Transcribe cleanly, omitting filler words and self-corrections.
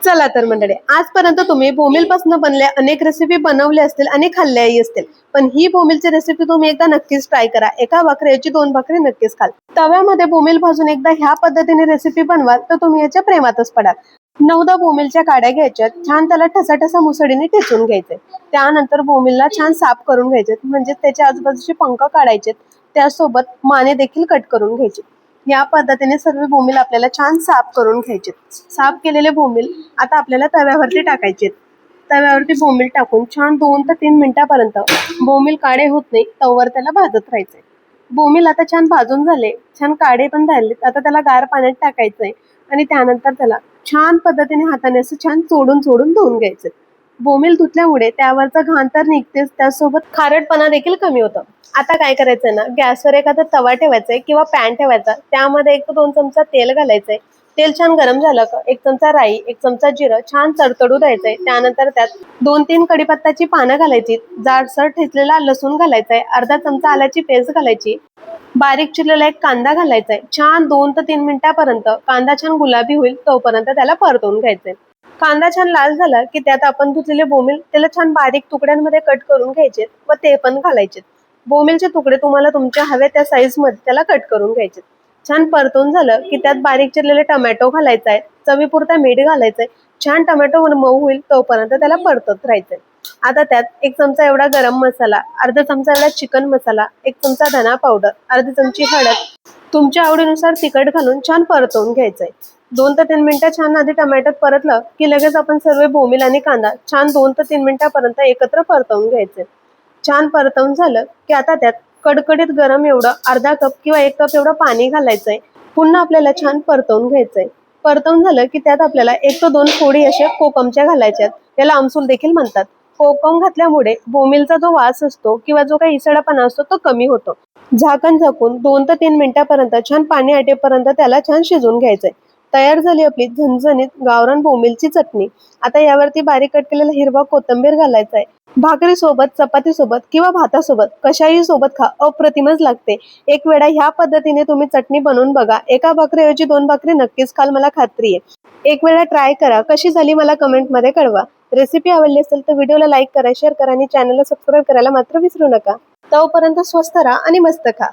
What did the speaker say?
चला तर मंडळी, आजपर्यंत तुम्ही बोंबीलपासून बनले अनेक रेसिपी बनवले असतील आणि खाल्ल्याही असतील, पण ही बोंबीलची रेसिपी तुम्ही एकदा नक्कीच ट्राय करा. एका भाकरीची 2 भाकरी नक्कीच खाल. तव्यामध्ये बोंबील भाजून एकदा ह्या पद्धतीने रेसिपी बनवाल तर तुम्ही याच्या प्रेमातच पडाल. 9-10 बोंबीलच्या काड्या घ्यायच्यात, छान त्याला ठसा मुसडीने ठेचून घ्यायचे. त्यानंतर बोंबीलला छान साफ करून घ्यायचे, म्हणजे त्याच्या आजूबाजूचे पंख काढायचे. त्यासोबत माने देखील कट करून घ्यायचे. या पद्धतीने सर्व बोंबील आपल्याला छान साफ करून घ्यायचे. साफ केलेले बोंबील आता आपल्याला तव्यावरती टाकायचे. तव्यावरती बोंबील टाकून छान 2 ते 3 मिनिटापर्यंत बोंबील काळे होत नाही तोवर त्याला भाजत राहायचंय. बोंबील आता छान भाजून झाले, छान काळे पण झाले. आता त्याला गार पाण्यात टाकायचंय आणि त्यानंतर त्याला छान पद्धतीने हाताने असं छान चोडून धुवून घ्यायचे. बोंबील धुतल्यामुळे त्यावरचा घाण तर निघतेच, त्यासोबत खारटपणा देखील कमी होतं. आता काय करायचंय ना, गॅसवर एखादा तवा ठेवायचा किंवा पॅन ठेवायचा. त्यामध्ये 1 ते 2 चमचा तेल घालायचंय. तेल छान गरम झालं का 1 चमचा राई, 1 चमचा जिरं छान तडतडू द्यायचंय. त्यानंतर त्यात 2-3 कढीपत्त्याची पानं घालायची, जाडसर ठेचलेला लसूण घालायचाय, अर्धा चमचा आल्याची पेस्ट घालायची, बारीक चिरलेला 1 कांदा घालायचाय. छान 2 ते 3 मिनिटापर्यंत कांदा छान गुलाबी होईल तोपर्यंत त्याला परतवून घ्यायचंय. कांदा छान लाल झाला की त्यात आपण धुतलेले बोंबील त्याला छान बारीक तुकड्यांमध्ये कट करून घ्यायचे व ते पण घालायचे. बोंबीलचे तुकडे तुम्हाला तुमच्या हव्या त्या साईज मध्ये त्याला कट करून घ्यायचे. छान परतून झालं की त्यात बारीक चिरलेले टोमॅटो घालायचा आहे, चवीपुरता मीठ घालायचंय. छान टोमॅटो मऊ होईल तोपर्यंत त्याला परतत राहायचंय. आता त्यात 1 चमचा एवढा गरम मसाला, अर्धा चमचा एवढा चिकन मसाला, 1 चमचा धना पावडर, अर्धी चमची हळद, तुमच्या आवडीनुसार तिखट घालून छान परतवून घ्यायचंय. 2 ते 3 मिनिटं छान आधी टोमॅटोत परतलं की लगेच आपण सर्व बोंबील आणि कांदा छान 2 ते 3 मिनिटापर्यंत एकत्र परतवून घ्यायचे. छान परतवून झालं की आता त्यात कडकडीत गरम एवढं अर्धा कप किंवा 1 कप एवढं पाणी घालायचंय. पुन्हा आपल्याला छान परतवून घ्यायचंय. परतवून झालं की त्यात आपल्याला 1 ते 2 फोडी अशा कोकमच्या घालायच्यात. याला आमसूल देखील म्हणतात. कोकम घातल्यामुळे बोंबीलचा जो वास असतो किंवा जो काही इसडापणा असतो तो कमी होतो. झाकण झाकून 2 ते 3 मिनिटापर्यंत छान पाणी आटेपर्यंत त्याला छान शिजवून घ्यायचंय. तयार झाली आपली झणझणीत गावरान बोंबीलची चटणी. आता यावरती बारीक कट केलेला हिरवा कोथिंबीर घालायचा आहे. भाकरी सोबत, चपाती सोबत किंवा भातासोबत कशाही सोबत खा, अप्रतिमच लागते. एक वेळा ह्या पद्धतीने तुम्ही चटणी बनवून बघा. एका भाकरीऐवजी 2 भाकरी नक्कीच खाल, मला खात्री आहे. एक वेळा ट्राय करा, कशी झाली मला कमेंटमध्ये कळवा. रेसिपी आवडली असेल तर व्हिडिओला लाईक करा, शेअर करा आणि चॅनलला सबस्क्राईब करायला मात्र विसरू नका. तोपर्यंत स्वस्त राहा आणि मस्त खा.